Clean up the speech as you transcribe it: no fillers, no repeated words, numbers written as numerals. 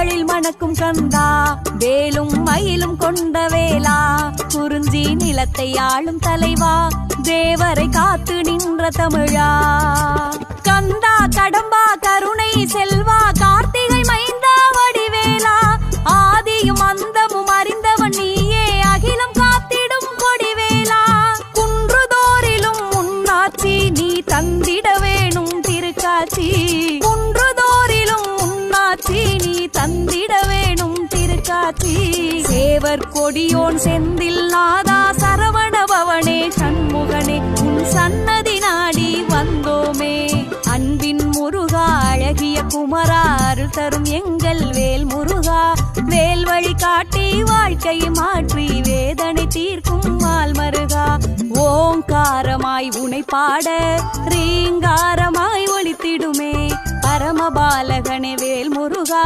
கோவில்களில் மணக்கும் கந்தா, வேலும் மயிலும் கொண்ட வேலா, குறிஞ்சி நிலத்தை ஆளும் தலைவா, தேவரை காத்து நின்ற தமிழா. கந்தா கடம்பா கருணை செல்வா, கார்த்திகை மைந்தா வடிவேலா, ஆதியும் அந்தமும் அறிந்தவன் நீயே, அகிலம் காத்திடும் கொடிவேலா. குன்றுதோறிலும் முன்னாட்சி நீ தந்திட வேணும் திருக்காட்சி, குன்றுதோறிலும் முன்னாட்சி நீ தந்திட வேணும் திருக்காட்சி. சேவர் கொடியோன் செந்தில் நாதா, சரவண பவனே சண்முகனே, உன் சன்னதி நாடி வந்தோமே. அன்பின் முருகா அழகிய குமரா, அருள் தரும் எங்கள் வேல் முருகா, வேல் வழி காட்டி வாழ்க்கை மாற்றி வேதனை தீர்க்கும் மால்மருகா. ஓங்காரமாய் உனை பாட ரீங்காரமாய் ஒலித்திடுமே, பரமபாலகனே வேல் முருகா.